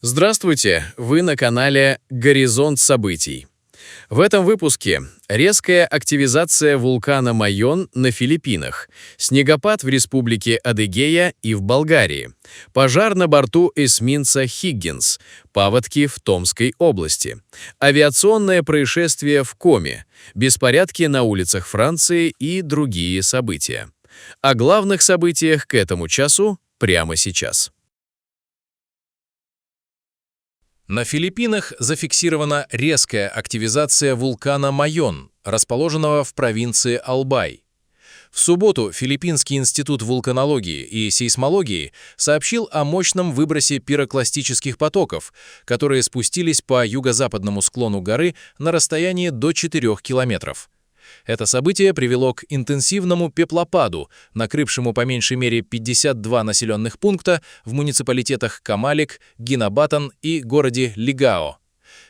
Здравствуйте! Вы на канале «Горизонт событий». В этом выпуске резкая активизация вулкана Майон на Филиппинах, снегопад в республике Адыгея и в Болгарии, пожар на борту эсминца «Хиггинс», паводки в Томской области, авиационное происшествие в Коме, беспорядки на улицах Франции и другие события. О главных событиях к этому часу прямо сейчас. На Филиппинах зафиксирована резкая активизация вулкана Майон, расположенного в провинции Албай. В субботу Филиппинский институт вулканологии и сейсмологии сообщил о мощном выбросе пирокластических потоков, которые спустились по юго-западному склону горы на расстояние до 4 километров. Это событие привело к интенсивному пеплопаду, накрывшему по меньшей мере 52 населенных пункта в муниципалитетах Камалик, Гинабатан и городе Лигао.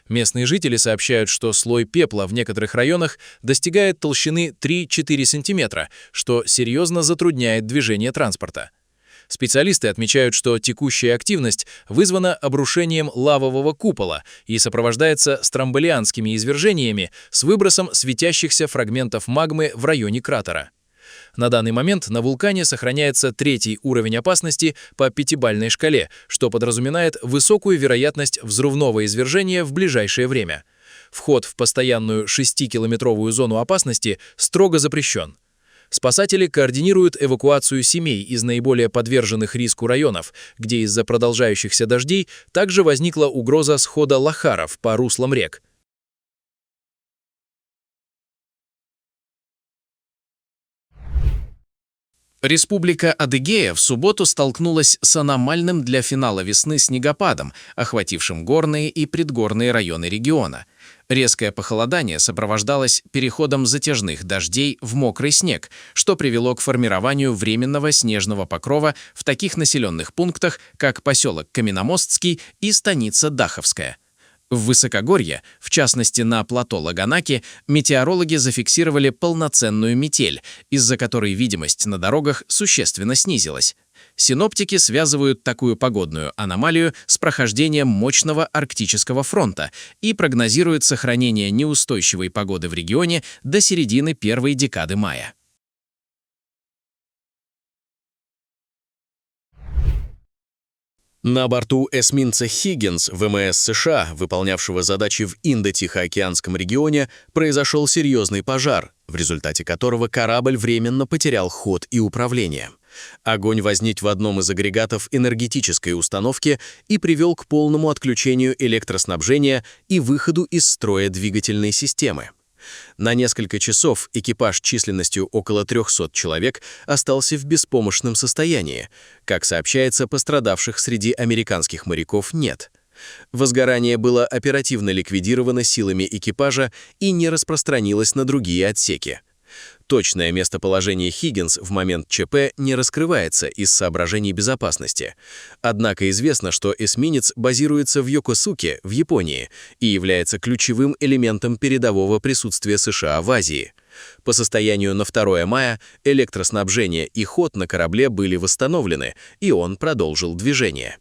Местные жители сообщают, что слой пепла в некоторых районах достигает толщины 3-4 см, что серьезно затрудняет движение транспорта. Специалисты отмечают, что текущая активность вызвана обрушением лавового купола и сопровождается стромболианскими извержениями с выбросом светящихся фрагментов магмы в районе кратера. На данный момент на вулкане сохраняется 3-й уровень опасности по 5-бальной шкале, что подразумевает высокую вероятность взрывного извержения в ближайшее время. Вход в постоянную 6-километровую зону опасности строго запрещен. Спасатели координируют эвакуацию семей из наиболее подверженных риску районов, где из-за продолжающихся дождей также возникла угроза схода лохаров по руслам рек. Республика Адыгея в субботу столкнулась с аномальным для финала весны снегопадом, охватившим горные и предгорные районы региона. Резкое похолодание сопровождалось переходом затяжных дождей в мокрый снег, что привело к формированию временного снежного покрова в таких населенных пунктах, как поселок Каменномостский и станица Даховская. В высокогорье, в частности на плато Лаганаки, метеорологи зафиксировали полноценную метель, из-за которой видимость на дорогах существенно снизилась. Синоптики связывают такую погодную аномалию с прохождением мощного арктического фронта и прогнозируют сохранение неустойчивой погоды в регионе до середины первой декады мая. На борту эсминца «Хиггинс» ВМС США, выполнявшего задачи в Индо-Тихоокеанском регионе, произошел серьезный пожар, в результате которого корабль временно потерял ход и управление. Огонь возник в одном из агрегатов энергетической установки и привел к полному отключению электроснабжения и выходу из строя двигательной системы. На несколько часов экипаж численностью около 300 человек остался в беспомощном состоянии. Как сообщается, пострадавших среди американских моряков нет. Возгорание было оперативно ликвидировано силами экипажа и не распространилось на другие отсеки. Точное местоположение «Хиггинс» в момент ЧП не раскрывается из соображений безопасности. Однако известно, что эсминец базируется в Йокосуке, в Японии, и является ключевым элементом передового присутствия США в Азии. По состоянию на 2 мая электроснабжение и ход на корабле были восстановлены, и он продолжил движение.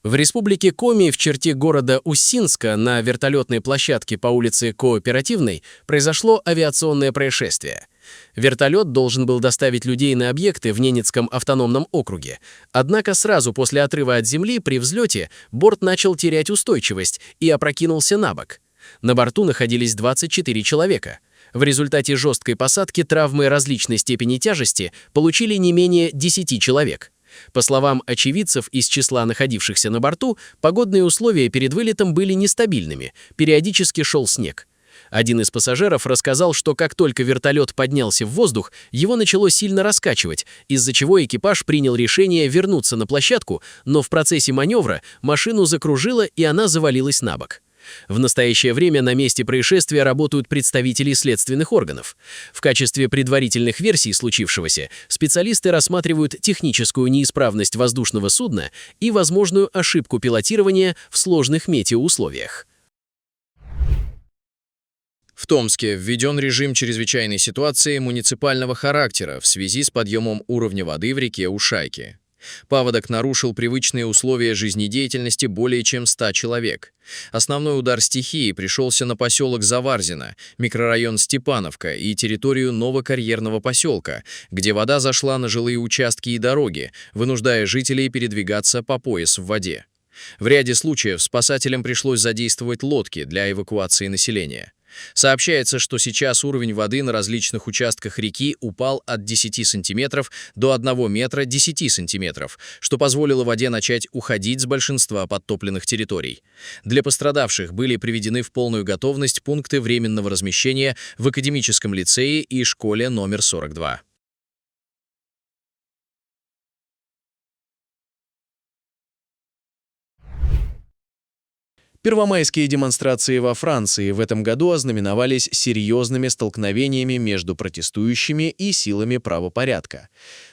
В республике Коми в черте города Усинска на вертолетной площадке по улице Кооперативной произошло авиационное происшествие. Вертолет должен был доставить людей на объекты в Ненецком автономном округе. Однако сразу после отрыва от земли при взлете борт начал терять устойчивость и опрокинулся на бок. На борту находились 24 человека. В результате жесткой посадки травмы различной степени тяжести получили не менее 10 человек. По словам очевидцев из числа находившихся на борту, погодные условия перед вылетом были нестабильными, периодически шел снег. Один из пассажиров рассказал, что как только вертолет поднялся в воздух, его начало сильно раскачивать, из-за чего экипаж принял решение вернуться на площадку, но в процессе маневра машину закружило и она завалилась на бок. В настоящее время на месте происшествия работают представители следственных органов. В качестве предварительных версий случившегося специалисты рассматривают техническую неисправность воздушного судна и возможную ошибку пилотирования в сложных метеоусловиях. В Томске введен режим чрезвычайной ситуации муниципального характера в связи с подъемом уровня воды в реке Ушайки. Паводок нарушил привычные условия жизнедеятельности более чем 100 человек. Основной удар стихии пришелся на поселок Заварзино, микрорайон Степановка и территорию новокарьерного поселка, где вода зашла на жилые участки и дороги, вынуждая жителей передвигаться по пояс в воде. В ряде случаев спасателям пришлось задействовать лодки для эвакуации населения. Сообщается, что сейчас уровень воды на различных участках реки упал от 10 сантиметров до 1 метра 10 сантиметров, что позволило воде начать уходить с большинства подтопленных территорий. Для пострадавших были приведены в полную готовность пункты временного размещения в Академическом лицее и школе номер 42. Первомайские демонстрации во Франции в этом году ознаменовались серьезными столкновениями между протестующими и силами правопорядка.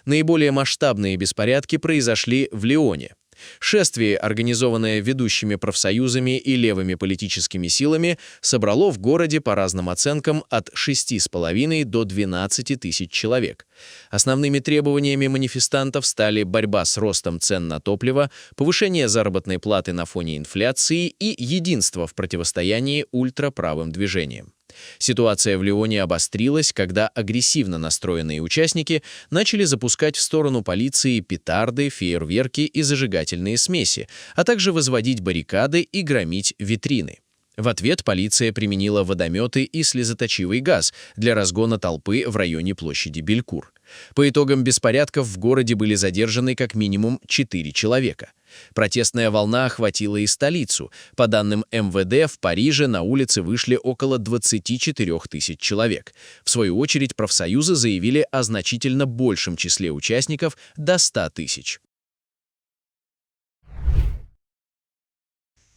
Наиболее масштабные беспорядки произошли в Лионе. Шествие, организованное ведущими профсоюзами и левыми политическими силами, собрало в городе по разным оценкам от 6,5 до 12 тысяч человек. Основными требованиями манифестантов стали борьба с ростом цен на топливо, повышение заработной платы на фоне инфляции и единство в противостоянии ультраправым движениям. Ситуация в Лионе обострилась, когда агрессивно настроенные участники начали запускать в сторону полиции петарды, фейерверки и зажигательные смеси, а также возводить баррикады и громить витрины. В ответ полиция применила водометы и слезоточивый газ для разгона толпы в районе площади Белькур. По итогам беспорядков в городе были задержаны как минимум 4 человека. Протестная волна охватила и столицу. По данным МВД, в Париже на улицы вышли около 24 тысяч человек. В свою очередь, профсоюзы заявили о значительно большем числе участников – до 100 тысяч.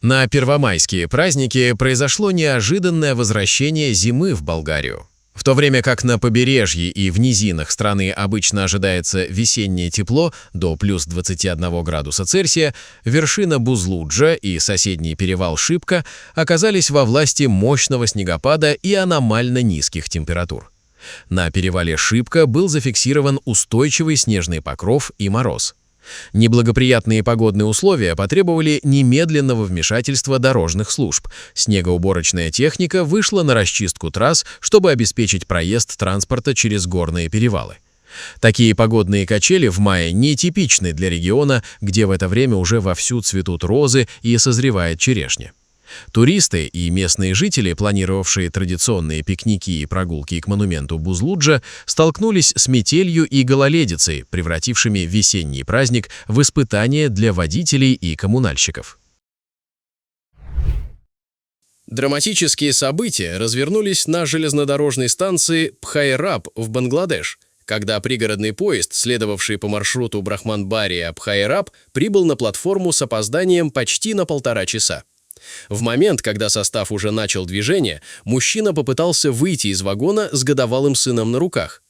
На первомайские праздники произошло неожиданное возвращение зимы в Болгарию. В то время как на побережье и в низинах страны обычно ожидается весеннее тепло до плюс 21 градуса Цельсия, вершина Бузлуджа и соседний перевал Шипка оказались во власти мощного снегопада и аномально низких температур. На перевале Шипка был зафиксирован устойчивый снежный покров и мороз. Неблагоприятные погодные условия потребовали немедленного вмешательства дорожных служб. Снегоуборочная техника вышла на расчистку трасс, чтобы обеспечить проезд транспорта через горные перевалы. Такие погодные качели в мае нетипичны для региона, где в это время уже вовсю цветут розы и созревает черешня. Туристы и местные жители, планировавшие традиционные пикники и прогулки к монументу Бузлуджа, столкнулись с метелью и гололедицей, превратившими весенний праздник в испытание для водителей и коммунальщиков. Драматические события развернулись на железнодорожной станции Бхайраб в Бангладеш, когда пригородный поезд, следовавший по маршруту Брахманбария-Бхайраб, прибыл на платформу с опозданием почти на 1,5 часа. В момент, когда состав уже начал движение, мужчина попытался выйти из вагона с годовалым сыном на руках.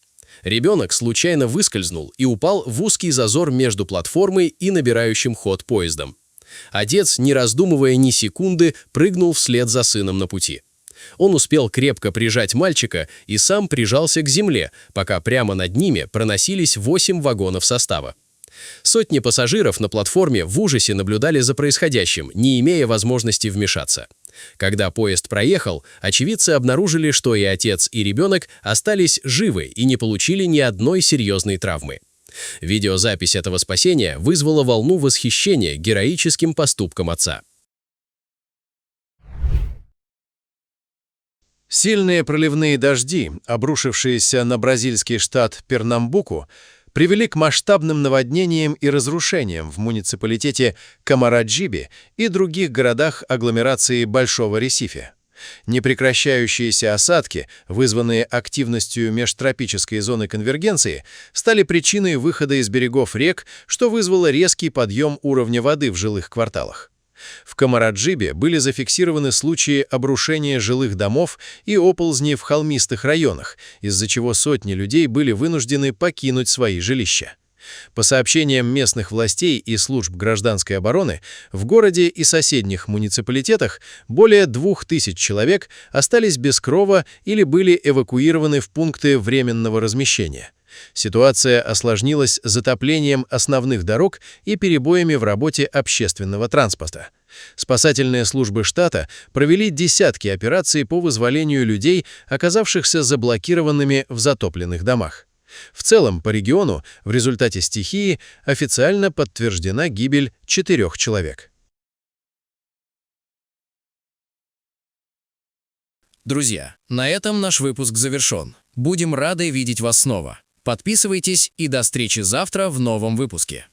Ребенок случайно выскользнул и упал в узкий зазор между платформой и набирающим ход поездом. Отец, не раздумывая ни секунды, прыгнул вслед за сыном на пути. Он успел крепко прижать мальчика и сам прижался к земле, пока прямо над ними проносились 8 вагонов состава. Сотни пассажиров на платформе в ужасе наблюдали за происходящим, не имея возможности вмешаться. Когда поезд проехал, очевидцы обнаружили, что и отец, и ребенок остались живы и не получили ни одной серьезной травмы. Видеозапись этого спасения вызвала волну восхищения героическим поступком отца. Сильные проливные дожди, обрушившиеся на бразильский штат Пернамбуку, привели к масштабным наводнениям и разрушениям в муниципалитете Камараджиби и других городах агломерации Большого Ресифе. Непрекращающиеся осадки, вызванные активностью межтропической зоны конвергенции, стали причиной выхода из берегов рек, что вызвало резкий подъем уровня воды в жилых кварталах. В Камараджибе были зафиксированы случаи обрушения жилых домов и оползней в холмистых районах, из-за чего сотни людей были вынуждены покинуть свои жилища. По сообщениям местных властей и служб гражданской обороны, в городе и соседних муниципалитетах более 2000 человек остались без крова или были эвакуированы в пункты временного размещения. Ситуация осложнилась затоплением основных дорог и перебоями в работе общественного транспорта. Спасательные службы штата провели десятки операций по вызволению людей, оказавшихся заблокированными в затопленных домах. В целом, по региону в результате стихии официально подтверждена гибель 4 человек. Друзья, на этом наш выпуск завершен. Будем рады видеть вас снова. Подписывайтесь и до встречи завтра в новом выпуске.